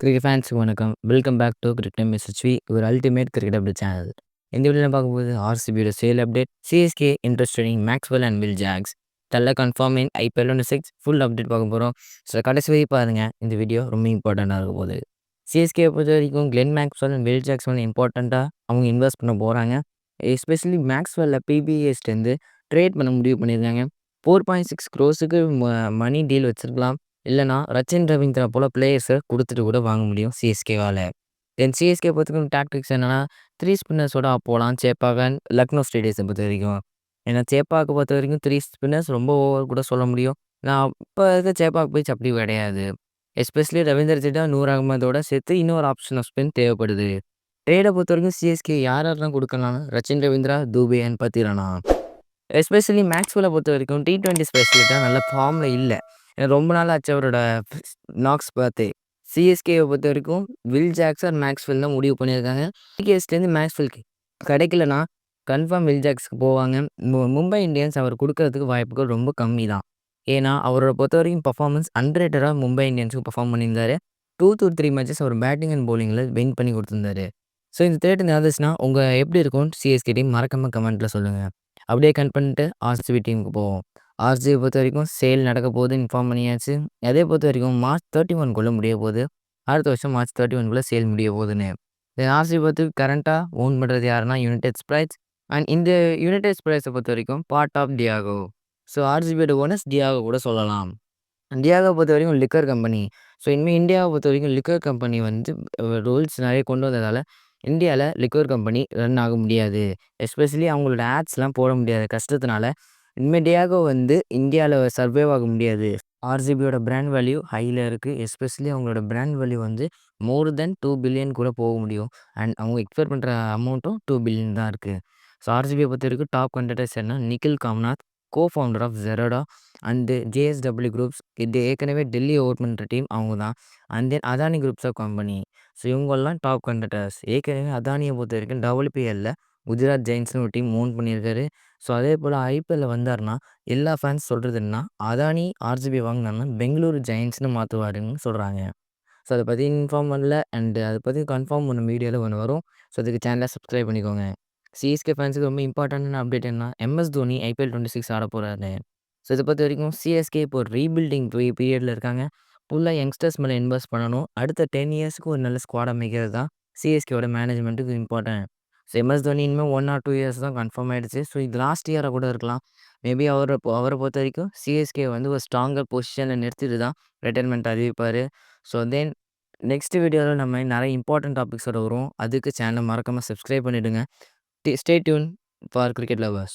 Cricket ஃபேன்ஸுக்கு வணக்கம். Welcome back to cricket time SHV ஒரு அல்டிமேட் கிரிக்கெட் அப்டேட் சேனல். இந்த வீடியோல பார்க்கும்போது ஆர்சிபியோட sale update, CSK interested in Maxwell and Will Jacks, தல்ல confirm in IPL 26 full update பார்க்க போகிறோம். ஸோ கடைசி வரை பாருங்க, இந்த வீடியோ ரொம்ப இம்பார்ட்டண்ட்டாக இருக்க போகுது. சிஎஸ்கே பொறுத்த வரைக்கும் Glenn Maxwell and Will Jacks வந்து இம்பார்ட்டண்ட்டாக அவங்க இன்வெஸ்ட் பண்ண போகிறாங்க. எஸ்பெஷலி மேக்ஸ்வெல்ல பிபிஎஸ்லேருந்து ட்ரேட் பண்ண முடிவு பண்ணியிருக்காங்க. 4.6 க்ரோஸுக்கு மணி டீல் வச்சிருக்கலாம். இல்லைனா ரச்சின் ரவீந்திரா போல் பிளேயர்ஸை கொடுத்துட்டு கூட வாங்க முடியும் சிஎஸ்கேவால். தென் சிஎஸ்கே பொறுத்தவரைக்கும் டாக்டிக்ஸ் என்னென்னா 3 ஸ்பின்னர்ஸோட போகலாம் சேப்பாக லக்னோ ஸ்டேடியத்தை பொறுத்த வரைக்கும். ஏன்னா சேப்பாக்கு பொறுத்த வரைக்கும் 3 ஸ்பின்னர்ஸ் ரொம்ப ஓவர் கூட சொல்ல முடியும். நான் இப்போ இருக்க சேப்பாக்கு போய் அப்படி கிடையாது. எஸ்பெஷலி ரவீந்தர் ஜடேஜா, நூர் அகமதோட சேர்த்து இன்னொரு ஆப்ஷன் ஆஃப் ஸ்பின் தேவைப்படுது. ட்ரேடை பொறுத்த வரைக்கும் சிஎஸ்கே யாரெல்லாம் கொடுக்கலாம்? ரச்சின் ரவீந்திரா, தூபே அண்ட் பத்திரனா. எஸ்பெஷலி மேக்ஸ்வெல்லை பொறுத்த வரைக்கும் T20 ஸ்பெஷலிட்டாக நல்ல ஃபார்மில் இல்லை. ரொம்ப நாள் ஆச்சு அவரோட நாக்ஸ் பார்த்து. சிஎஸ்கேவை பொறுத்த வரைக்கும் வில் ஜாக்ஸ் ஆர் மேக்ஸ்வெல் தான் முடிவு பண்ணியிருக்காங்க. சிஎஸ்கேலேருந்து மேக்ஸ்வெல்க்கு கிடைக்கலனா கன்ஃபார்ம் வில் ஜாக்ஸ்க்கு போவாங்க. மும்பை இந்தியன்ஸ் அவர் கொடுக்கறதுக்கு வாய்ப்புகள் ரொம்ப கம்மி தான். ஏன்னா அவரோட பொறுத்த வரைக்கும் பர்ஃபார்மன்ஸ் அண்டர்ரேட்டடாக மும்பை இந்தியன்ஸுக்கு பர்ஃபார்ம் பண்ணியிருந்தாரு. 2 to 3 மேட்சஸ் அவர் பேட்டிங் அண்ட் பவுலிங்கில் வின் பண்ணி கொடுத்துருந்தாரு. ஸோ இந்த ட்ரேட் நடந்துச்சுன்னா உங்கள் எப்படி இருக்கும் சிஎஸ்கே டீம் மறக்காமல் கமெண்ட்டில் சொல்லுங்கள். அப்படியே கட் பண்ணிட்டு ஆர்சிபி டீமுக்கு போவோம். ஆர்சிபி பொறுத்த வரைக்கும் சேல் நடக்க போகுது இன்ஃபார்ம் பண்ணியாச்சு. அதே பொறுத்த வரைக்கும் மார்ச் 31 முடிய போகுது. அடுத்த வருஷம் மார்ச் 31 சேல் முடிய போகுதுன்னு. ஆர்சிபி பொறுத்து கரண்ட்டாக ஓன் பண்ணுறது யாருன்னா யுனைடெட் ஸ்பிரைட்ஸ். அண்ட் இந்த யுனைடெட் ஸ்பிரைட்ஸை பொறுத்த வரைக்கும் பார்ட் ஆஃப் டியாகோ. ஸோ ஆர்சிபியோட ஓனர்ஸ் டியாகோ கூட சொல்லலாம். இந்தியாவை பொறுத்த வரைக்கும் லிக்கர் கம்பெனி. ஸோ இனிமேல் இந்தியாவை பொறுத்த வரைக்கும் லிக்கர் கம்பெனி வந்து ரூல்ஸ் நிறைய கொண்டு வந்ததால் இந்தியாவில் லிக்கர் கம்பெனி ரன் ஆக முடியாது. எஸ்பெஷலி அவங்களோட ஆட்ஸ்லாம் போட முடியாத கஷ்டத்தினால இனிமேல் டியாகோ வந்து இந்தியாவில் சர்வைவ் ஆக முடியாது. ஆர்சிபியோட பிராண்ட் வேல்யூ ஹையில் இருக்குது. எஸ்பெஷலி அவங்களோட பிராண்ட் வேல்யூ வந்து மோர் தென் 2 பில்லியன் கூட போக முடியும். அண்ட் அவங்க எக்ஸ்பெக்ட் பண்ணுற அமௌண்ட்டும் 2 பில்லியன் தான் இருக்குது. ஸோ ஆர்சிபியை பொறுத்த வரைக்கும் டாப் கண்டக்டர்ஸ் என்ன Nikhil Kamath, co-founder of Zerodha and JSW groups. இது ஏற்கனவே டெல்லி ஓட் பண்ணுற டீம் அவங்க தான். And then Adani groups of company. So இவங்கெல்லாம் டாப் கண்டக்டர்ஸ். ஏற்கனவே அதானியை பொறுத்த வரைக்கும் WPLல குஜராத் ஜெயின்ஸ்னு ஒரு டீம் ஓன் பண்ணியிருக்காரு. ஸோ அதே போல் ஐபிஎல்ல வந்தார்னா எல்லா ஃபேன்ஸ் சொல்கிறது என்ன, அதானி ஆர்சிபி வாங்கினாங்கன்னா பெங்களூரு ஜெயின்ஸ்னு மாற்றுவாருன்னு சொல்கிறாங்க. ஸோ அதை பற்றி இன்ஃபார்ம் பண்ணல. அண்டு அதை பற்றி கன்ஃபார்ம் பண்ண வீடியோவில் ஒன்று வரும். ஸோ அதுக்கு சேனலை சப்ஸ்கிரைப் பண்ணிக்கோங்க. சிஎஸ்கே ஃபேன்ஸுக்கு ரொம்ப இம்பார்ட்டன்டான அப்டேட் என்ன, எம்எஸ் தோனி ஐபிஎல் 26 ஆட போகிறாரு. ஸோ இதை பொறுத்த வரைக்கும் சிஎஸ்கே இப்போ ரீபில்டிங் பீரியடில் இருக்காங்க. ஃபுல்லாக யங்ஸ்டர்ஸ் மேலே இன்வெஸ்ட் பண்ணணும். அடுத்த 10 இயர்ஸ்க்கு ஒரு நல்ல ஸ்குவாட் அமைக்கிறது தான் சிஎஸ்கேவோட மேனேஜ்மெண்ட்டுக்கு இம்பார்ட்டன்ட். ஸோ எம்எஸ் தோனி இனிமேல் 1 or 2 இயர்ஸ் தான் கன்ஃபார்ம் ஆகிடுச்சு. ஸோ இது லாஸ்ட் இயராக கூட இருக்கலாம். மேபி அவரை பொறுத்த வரைக்கும் சிஎஸ்கே வந்து ஒரு ஸ்ட்ராங்கர் பொசிஷனில் நிறுத்திட்டு தான் ரிட்டைர்மெண்ட் அறிவிப்பார். ஸோ தென் நெக்ஸ்ட் வீடியோவில் நம்ம நிறைய இம்பார்ட்டன்ட் டாபிக்ஸோட வரும். அதுக்கு சேனலை மறக்காமல் சப்ஸ்கிரைப் பண்ணிவிடுங்க. Stay tuned for cricket lovers.